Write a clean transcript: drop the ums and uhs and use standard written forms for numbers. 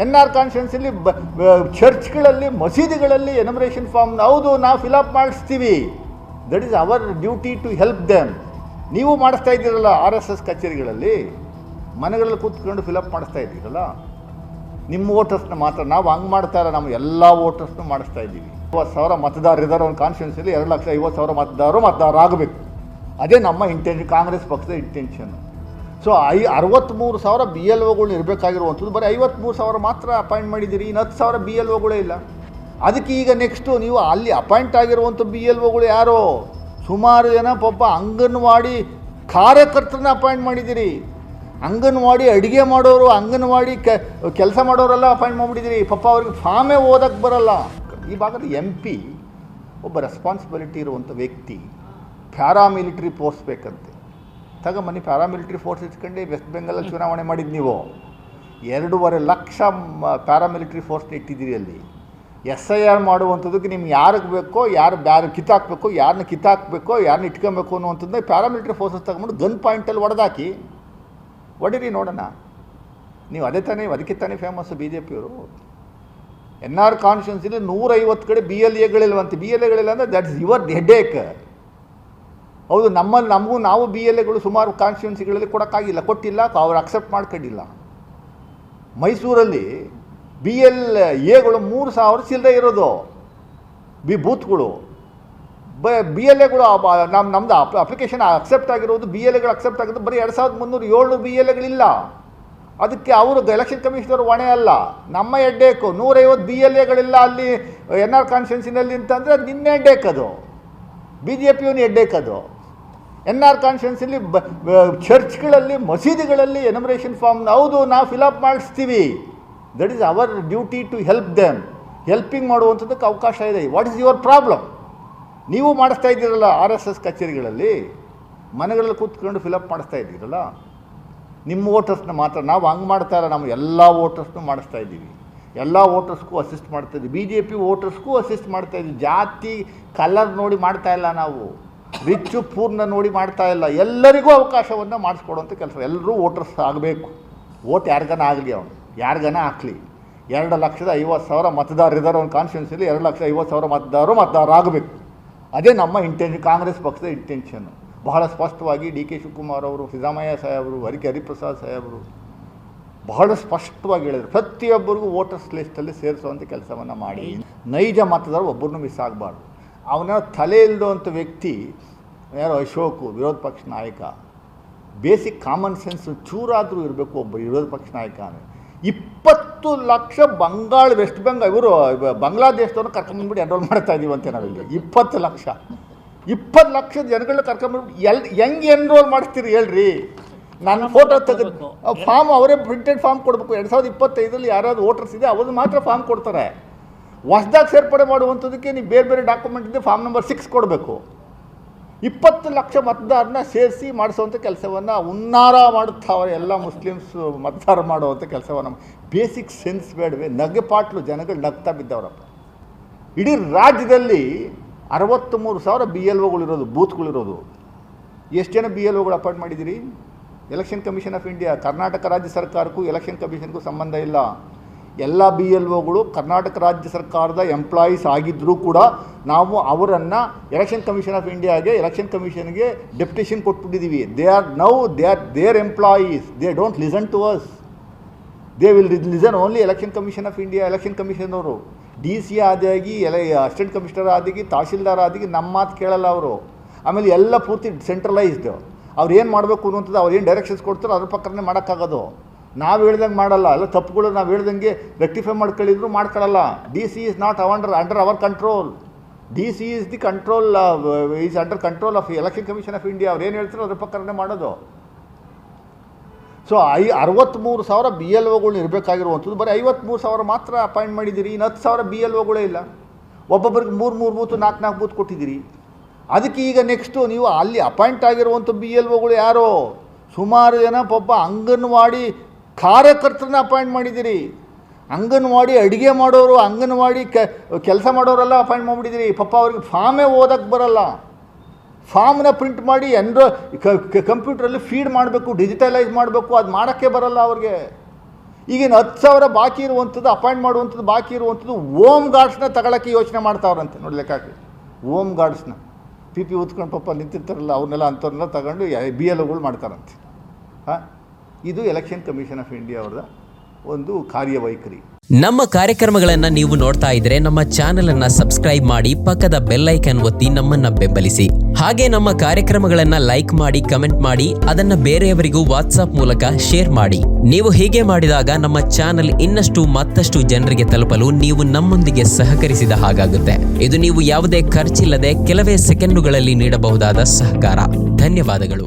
N R ಕಾನ್ಸ್ಟಿಟ್ಯೂನ್ಸಿಲಿ ಚರ್ಚ್ಗಳಲ್ಲಿ ಮಸೀದಿಗಳಲ್ಲಿ ಎನಮರೇಷನ್ form ಹೌದು ನಾವು ಫಿಲಪ್ ಮಾಡಿಸ್ತೀವಿ. That is our duty to help them. ನೀವು ಮಾಡಿಸ್ತಾ ಇದ್ದೀರಲ್ಲ RSS ಕಚೇರಿಗಳಲ್ಲಿ, ಮನೆಗಳಲ್ಲಿ ಕೂತ್ಕೊಂಡು ಫಿಲಪ್ ಮಾಡಿಸ್ತಾ ಇದ್ದೀರಲ್ಲ ನಿಮ್ಮ ವೋಟರ್ಸ್ನ ಮಾತ್ರ. ನಾವು ಹಂಗೆ ಮಾಡ್ತಾ ಇಲ್ಲ, ನಮ್ಮ ಎಲ್ಲ ವೋಟರ್ಸ್ನೂ ಮಾಡಿಸ್ತಾ ಇದ್ದೀವಿ. 50,000 ಮತದಾರರು ಇದ್ದಾರೆ ಒಂದು ಕಾನ್ಸ್ಟಿಟ್ಯೂನ್ಸಿಲಿ, 2,50,000 ಮತದಾರ ಆಗಬೇಕು. ಅದೇ ನಮ್ಮ ಇಂಟೆನ್ಷನ್, ಕಾಂಗ್ರೆಸ್ ಪಕ್ಷದ ಇಂಟೆನ್ಷನ್. ಸೊ 63,000 BLOಗಳನ್ನ ಇರಬೇಕಾಗಿರುವಂಥದ್ದು ಬರೀ 53,000 ಮಾತ್ರ ಅಪಾಯಿಂಟ್ ಮಾಡಿದ್ದೀರಿ. ಇನ್ನು 10,000 BLOಗಳೇ ಇಲ್ಲ. ಅದಕ್ಕೆ ಈಗ ನೆಕ್ಸ್ಟು ನೀವು ಅಲ್ಲಿ ಅಪಾಯಿಂಟ್ ಆಗಿರುವಂಥ BLOಗಳು ಯಾರೋ ಸುಮಾರು ಜನ ಪಾಪ ಅಂಗನವಾಡಿ ಕಾರ್ಯಕರ್ತರನ್ನ ಅಪಾಯಿಂಟ್ ಮಾಡಿದ್ದೀರಿ. ಅಂಗನವಾಡಿ ಅಡುಗೆ ಮಾಡೋರು, ಅಂಗನವಾಡಿ ಕೆಲಸ ಮಾಡೋರೆಲ್ಲ ಅಪಾಯಿಂಟ್ ಮಾಡಿಬಿಟ್ಟಿದ್ದೀರಿ. ಪಾಪ ಅವ್ರಿಗೆ ಫಾರ್ಮೇ ಓದಕ್ಕೆ ಬರಲ್ಲ. ಈ ಭಾಗದ MP ಒಬ್ಬ ರೆಸ್ಪಾನ್ಸಿಬಿಲಿಟಿ ಇರುವಂಥ ವ್ಯಕ್ತಿ ಪ್ಯಾರಾಮಿಲಿಟ್ರಿ ಫೋರ್ಸ್ ಬೇಕಂತೆ. ತಗೊಂಬನ್ನಿ, ಪ್ಯಾರಾಮಿಲಿಟ್ರಿ ಫೋರ್ಸ್ ಇಟ್ಕೊಂಡು ವೆಸ್ಟ್ ಬೆಂಗಾಲಲ್ಲಿ ಚುನಾವಣೆ ಮಾಡಿದ್ದು ನೀವು. 2.5 ಲಕ್ಷ ಪ್ಯಾರಾಮಿಲಿಟ್ರಿ ಫೋರ್ಸ್ನ ಇಟ್ಟಿದ್ದೀರಿ ಅಲ್ಲಿ. SIR ಮಾಡುವಂಥದ್ದಕ್ಕೆ ನಿಮ್ಗೆ ಯಾರಿಗೆ ಬೇಕೋ, ಯಾರು ಕಿತ್ತಾಕಬೇಕು, ಯಾರನ್ನ ಕಿತ್ತಾಕಬೇಕೋ, ಯಾರನ್ನ ಇಟ್ಕೊಬೇಕು ಅನ್ನುವಂಥದ್ದನ್ನ ಪ್ಯಾರಾಮಿಲಿಟ್ರಿ ಫೋರ್ಸಸ್ ತಗೊಂಡು ಗನ್ ಪಾಯಿಂಟಲ್ಲಿ ಹೊಡೆದಾಕಿ ಹೊಡೀರಿ ನೋಡೋಣ. ನೀವು ಅದಕ್ಕೆ ತಾನೇ ಫೇಮಸ್ಸು BJPಯವರು. NR ಕಾನ್ಸ್ಟಿಟ್ಯೂನ್ಸಿಲಿ 150 ಕಡೆ BLAಗಳಿಲ್ವಂತೆ. BLAಗಳಿಲ್ಲ ಅಂದರೆ ದಟ್ಸ್ ಯುವರ್ ಹೆಡೇಕ್. ಹೌದು, ನಾವು BLAಗಳು ಸುಮಾರು ಕಾನ್ಸ್ಟಿಟ್ಯೂನ್ಸಿಗಳಲ್ಲಿ ಕೊಟ್ಟಿಲ್ಲ, ಅವ್ರು ಅಕ್ಸೆಪ್ಟ್ ಮಾಡ್ಕೊಂಡಿಲ್ಲ. ಮೈಸೂರಲ್ಲಿ BLAಗಳು 3,000 ಚಿಲ್ಲರೆ ಇರೋದು ಬೂತ್ಗಳು. BLAಗಳು ನಮ್ಮದು ಅಪ್ಲಿಕೇಶನ್ ಅಕ್ಸೆಪ್ಟ್ ಆಗಿರೋದು, BLAಗಳು ಅಕ್ಸೆಪ್ಟ್ ಆಗಿರೋದು ಬರೀ 2,307 BLAಗಳಿಲ್ಲ. ಅದಕ್ಕೆ ಅವರು ಎಲೆಕ್ಷನ್ ಕಮಿಷನರ್ ಹೊಣೆ ಅಲ್ಲ, ನಮ್ಮ ಹೆಡ್ಡೇಕು. 150 BLAಗಳಿಲ್ಲ ಅಲ್ಲಿ NR ಕಾನ್ಸ್ಟಿಟ್ಯೂನ್ಸಿನಲ್ಲಿ ಅಂತಂದರೆ ಅದು ನಿನ್ನೆ ಹೆಡ್ಡೇಕದು, BJPಯವನು ಹೆಡ್ಡೇಕದು. NR ಕಾನ್ಸ್ಟಿಟ್ಯೂನ್ಸಿಲಿ ಚರ್ಚ್ಗಳಲ್ಲಿ ಮಸೀದಿಗಳಲ್ಲಿ ಎನಮರೇಷನ್ ಫಾರ್ಮ್ ಹೌದು ನಾವು ಫಿಲಪ್ ಮಾಡಿಸ್ತೀವಿ. That is our duty to help them. Helping ಮಾಡುವಂಥದ್ದಕ್ಕೆ ಅವಕಾಶ ಇದೆ. What is your problem? ನೀವು ಮಾಡಿಸ್ತಾ ಇದ್ದೀರಲ್ಲ RSS ಕಚೇರಿಗಳಲ್ಲಿ, ಮನೆಗಳಲ್ಲಿ ಕೂತ್ಕೊಂಡು ಫಿಲಪ್ ಮಾಡಿಸ್ತಾ ಇದ್ದೀರಲ್ಲ ನಿಮ್ಮ ವೋಟರ್ಸ್ನ ಮಾತ್ರ. ನಾವು ಹಂಗೆ ಮಾಡ್ತಾ ಇಲ್ಲ, ನಮ್ಮ ಎಲ್ಲ ವೋಟರ್ಸ್ನೂ ಮಾಡಿಸ್ತಾ ಇದ್ದೀವಿ. ಎಲ್ಲ ವೋಟರ್ಸ್ಗೂ ಅಸಿಸ್ಟ್ ಮಾಡ್ತಾಯಿದ್ದೀವಿ. BJP ವೋಟರ್ಸ್ಗೂ ಅಸಿಸ್ಟ್ ಮಾಡ್ತಾಯಿದ್ದೀವಿ. ಜಾತಿ ಕಲರ್ ನೋಡಿ ಮಾಡ್ತಾ ಇಲ್ಲ, ನಾವು ರಿಚ್ಚು ಪೂರ್ಣ ನೋಡಿ ಮಾಡ್ತಾ ಇಲ್ಲ. ಎಲ್ಲರಿಗೂ ಅವಕಾಶವನ್ನು ಮಾಡಿಸ್ಕೊಡುವಂಥ ಕೆಲಸ. ಎಲ್ಲರೂ ವೋಟರ್ಸ್ ಆಗಬೇಕು. ವೋಟ್ ಯಾರಿಗಾನ ಆಗಲಿ, ಅವನು ಯಾರಿಗಾನ ಹಾಕಲಿ. 2,50,000 ಮತದಾರರು ಇದ್ದಾರೆ ಒಂದು ಕಾನ್ಸ್ಟಿಟ್ಯೂನ್ಸಿಲಿ, 2,50,000 ಮತದಾರ ಆಗಬೇಕು. ಅದೇ ನಮ್ಮ ಇಂಟೆನ್ಷನ್, ಕಾಂಗ್ರೆಸ್ ಪಕ್ಷದ ಇಂಟೆನ್ಷನ್ನು. ಬಹಳ ಸ್ಪಷ್ಟವಾಗಿ DK ಶಿವಕುಮಾರ್ ಅವರು, ಸಿದ್ದರಾಮಯ್ಯ ಸಾಹೇಬರು, ಹರಿಪ್ರಸಾದ್ ಸಾಹೇಬರು ಬಹಳ ಸ್ಪಷ್ಟವಾಗಿ ಹೇಳಿದರು, ಪ್ರತಿಯೊಬ್ಬರಿಗೂ ವೋಟರ್ಸ್ ಲಿಸ್ಟಲ್ಲಿ ಸೇರಿಸುವಂಥ ಕೆಲಸವನ್ನು ಮಾಡಿ. ನೈಜ ಮತದಾರರು ಒಬ್ಬರನ್ನೂ ಮಿಸ್ ಆಗಬಾರ್ದು. ಅವನ ತಲೆ ಇಲ್ಲದಂಥ ವ್ಯಕ್ತಿ ಯಾರೋ ಅಶೋಕ್, ವಿರೋಧ ಪಕ್ಷ ನಾಯಕ. ಬೇಸಿಕ್ ಕಾಮನ್ ಸೆನ್ಸ್ ಚೂರಾದರೂ ಇರಬೇಕು ಒಬ್ಬ ವಿರೋಧ ಪಕ್ಷ ನಾಯಕ. 20 ಲಕ್ಷ ವೆಸ್ಟ್ ಬೆಂಗಾಲ್ ಇವರು ಬಾಂಗ್ಲಾದೇಶದವ್ರನ್ನ ಕರ್ಕೊಂಡ್ಬಂದ್ಬಿಟ್ಟು ಎನ್ರೋಲ್ ಮಾಡ್ತಾ ಇದ್ದೀವಂತೆ ನಾವಿಲ್ಲಿ. 20 ಲಕ್ಷ ಜನಗಳನ್ನ ಕರ್ಕೊಂಡ್ಬಿಟ್ಟು ಹೆಂಗೆ ಎನ್ರೋಲ್ ಮಾಡಿಸ್ತೀರಿ ಹೇಳ್ರಿ? ನಾನು ಫೋಟೋ ತೆಗೆದು ಫಾರ್ಮ್ ಅವರೇ ಪ್ರಿಂಟೆಡ್ ಫಾರ್ಮ್ ಕೊಡಬೇಕು. 2025 ಯಾರಾದ್ರು ವೋಟರ್ಸ್ ಇದೆ ಅವ್ರಿಗೆ ಮಾತ್ರ ಫಾರ್ಮ್ ಕೊಡ್ತಾರೆ. ಹೊಸದಾಗಿ ಸೇರ್ಪಡೆ ಮಾಡುವಂಥದ್ದಕ್ಕೆ ನೀವು ಬೇರೆ ಡಾಕ್ಯುಮೆಂಟ್ ಇದೆ, ಫಾರ್ಮ್ ನಂಬರ್ 6 ಕೊಡಬೇಕು. 20 ಲಕ್ಷ ಮತದಾರನ ಸೇರಿಸಿ ಮಾಡಿಸುವಂಥ ಕೆಲಸವನ್ನು ಹುನ್ನಾರ ಮಾಡುತ್ತವ್ರೆ ಎಲ್ಲ ಮುಸ್ಲಿಮ್ಸ್ ಮತದಾರ ಮಾಡುವಂಥ ಕೆಲಸವನ್ನು. Basic sense ಬೇಡವೆ? ನಗೆಪಾಟ್ಲು ಜನಗಳು ನಗ್ತಾ ಬಿದ್ದವರಪ್ಪ. ಇಡೀ ರಾಜ್ಯದಲ್ಲಿ 63,000 BLOಗಳಿರೋದು, ಬೂತ್ಗಳಿರೋದು. ಎಷ್ಟು ಜನ BLOಗಳು ಅಪಾಯಿಂಟ್ ಮಾಡಿದ್ದೀರಿ? Election commission of India. Karnataka ರಾಜ್ಯ ಸರ್ಕಾರಕ್ಕೂ ಎಲೆಕ್ಷನ್ ಕಮಿಷನ್ಗೂ ಸಂಬಂಧ ಇಲ್ಲ. ಎಲ್ಲ BLOಗಳು ಕರ್ನಾಟಕ ರಾಜ್ಯ ಸರ್ಕಾರದ ಎಂಪ್ಲಾಯೀಸ್ ಆಗಿದ್ದರೂ ಕೂಡ ನಾವು ಅವರನ್ನು ಎಲೆಕ್ಷನ್ ಕಮಿಷನ್ ಆಫ್ ಇಂಡಿಯಾಗೆ, ಎಲೆಕ್ಷನ್ ಕಮಿಷನ್ಗೆ ಡೆಪ್ಯುಟೇಷನ್ ಕೊಟ್ಬಿಟ್ಟಿದ್ದೀವಿ. They are their employees. They don't listen to us. They will listen only election commission of India. Election commission ಅವರು DC ಆದಾಗಿ, ಅಸಿಸ್ಟೆಂಟ್ ಕಮಿಷನರ್ ಆದಾಗಿ, ತಹಶೀಲ್ದಾರ್ ಆದಾಗಿ ನಮ್ಮ ಮಾತು ಕೇಳಲ್ಲ ಅವರು. ಆಮೇಲೆ ಎಲ್ಲ ಪೂರ್ತಿ ಸೆಂಟ್ರಲೈಸ್ಡ್. ಅವ್ರು ಏನು ಮಾಡಬೇಕು ಅನ್ನೋಂಥದ್ದು ಅವ್ರು ಏನು ಡೈರೆಕ್ಷನ್ಸ್ ಕೊಡ್ತಾರೋ ಅದ್ರ ಪ್ರಕಾರನೇ ಮಾಡೋಕ್ಕಾಗೋದು. ನಾವು ಹೇಳ್ದಂಗೆ ಮಾಡಲ್ಲ. ಎಲ್ಲ ತಪ್ಪುಗಳು ನಾವು ಹೇಳ್ದಂಗೆ ರೆಕ್ಟಿಫೈ ಮಾಡ್ಕೊಳ್ಳಿದ್ರು ಮಾಡ್ಕೊಳ್ಳಲ್ಲ. DC is not under our control. DC is the control, is under control of election commission of India. ಅವ್ರು ಏನು ಹೇಳ್ತಾರೋ ಅದ್ರ ಪ್ರಕಾರನೇ ಮಾಡೋದು. ಸೊ 63,000 BLOಗಳನ್ನ ಇರಬೇಕಾಗಿರುವಂಥದ್ದು ಬರೀ 53,000 ಮಾತ್ರ ಅಪಾಯಿಂಟ್ ಮಾಡಿದ್ದೀರಿ. ಇನ್ನು 10,000 BLOಗಳೇ ಇಲ್ಲ. ಒಬ್ಬೊಬ್ಬರಿಗೆ 3 ಬೂತು 4 ಬೂತ್ ಕೊಟ್ಟಿದ್ದೀರಿ. ಅದಕ್ಕೆ ಈಗ ನೆಕ್ಸ್ಟು ನೀವು ಅಲ್ಲಿ ಅಪಾಯಿಂಟ್ ಆಗಿರುವಂಥ BLOಗಳು ಯಾರೋ ಸುಮಾರು ಜನ ಪಾಪ ಅಂಗನವಾಡಿ ಕಾರ್ಯಕರ್ತರನ್ನ ಅಪಾಯಿಂಟ್ ಮಾಡಿದ್ದೀರಿ. ಅಂಗನವಾಡಿ ಅಡುಗೆ ಮಾಡೋರು, ಅಂಗನವಾಡಿ ಕೆಲಸ ಮಾಡೋರೆಲ್ಲ ಅಪಾಯಿಂಟ್ ಮಾಡಿಬಿಟ್ಟಿದ್ದೀರಿ. ಪಾಪ ಅವ್ರಿಗೆ ಫಾರ್ಮೇ ಓದಕ್ಕೆ ಬರಲ್ಲ. ಫಾರ್ಮ್ನ ಪ್ರಿಂಟ್ ಮಾಡಿ ಕಂಪ್ಯೂಟ್ರಲ್ಲಿ ಫೀಡ್ ಮಾಡಬೇಕು, ಡಿಜಿಟಲೈಸ್ ಮಾಡಬೇಕು, ಅದು ಮಾಡೋಕ್ಕೆ ಬರಲ್ಲ ಅವ್ರಿಗೆ. ಈಗಿನ 10,000 ಬಾಕಿ ಇರುವಂಥದ್ದು, ಅಪಾಯಿಂಟ್ ಮಾಡುವಂಥದ್ದು ಬಾಕಿ ಇರುವಂಥದ್ದು ಹೋಮ್ ಗಾರ್ಡ್ಸ್ನ ತಗೊಳ್ಳೋಕ್ಕೆ ಯೋಚನೆ ಮಾಡ್ತಾವ್ರಂತೆ. ನೋಡಿ ಲೆಕ್ಕಕ್ಕೆ ಹೋಮ್ ಗಾರ್ಡ್ಸ್ನ ಪಿ ಉತ್ಕೊಂಡು ಪಾಪ ನಿಂತಿರ್ತಾರಲ್ಲ ಅವ್ರನ್ನೆಲ್ಲ ಅಂಥವ್ರನ್ನೆಲ್ಲ ತಗೊಂಡು BLOಗಳು ಮಾಡ್ತಾರಂತೆ. ಇದು ಎಲೆಕ್ಷನ್ ಕಮಿಷನ್ ಆಫ್ ಇಂಡಿಯಾ ಅವರ ಒಂದು ಕಾರ್ಯವೈಖರಿ. ನಮ್ಮ ಕಾರ್ಯಕ್ರಮಗಳನ್ನು ನೀವು ನೋಡ್ತಾ ಇದ್ರೆ ನಮ್ಮ ಚಾನೆಲ್ ಅನ್ನ ಸಬ್ಸ್ಕ್ರೈಬ್ ಮಾಡಿ, ಪಕ್ಕದ ಬೆಲ್ ಐಕಾನ್ ಒತ್ತಿ ನಮ್ಮನ್ನ ಬೆಂಬಲಿಸಿ. ಹಾಗೆ ನಮ್ಮ ಕಾರ್ಯಕ್ರಮಗಳನ್ನ ಲೈಕ್ ಮಾಡಿ, ಕಮೆಂಟ್ ಮಾಡಿ, ಅದನ್ನ ಬೇರೆಯವರಿಗೂ ವಾಟ್ಸ್ಆಪ್ ಮೂಲಕ ಶೇರ್ ಮಾಡಿ. ನೀವು ಹೀಗೆ ಮಾಡಿದಾಗ ನಮ್ಮ ಚಾನೆಲ್ ಇನ್ನಷ್ಟು ಮತ್ತಷ್ಟು ಜನರಿಗೆ ತಲುಪಲು ನೀವು ನಮ್ಮೊಂದಿಗೆ ಸಹಕರಿಸಿದ ಹಾಗಾಗುತ್ತೆ. ಇದು ನೀವು ಯಾವುದೇ ಖರ್ಚಿಲ್ಲದೆ ಕೆಲವೇ ಸೆಕೆಂಡುಗಳಲ್ಲಿ ನೀಡಬಹುದಾದ ಸಹಕಾರ. ಧನ್ಯವಾದಗಳು.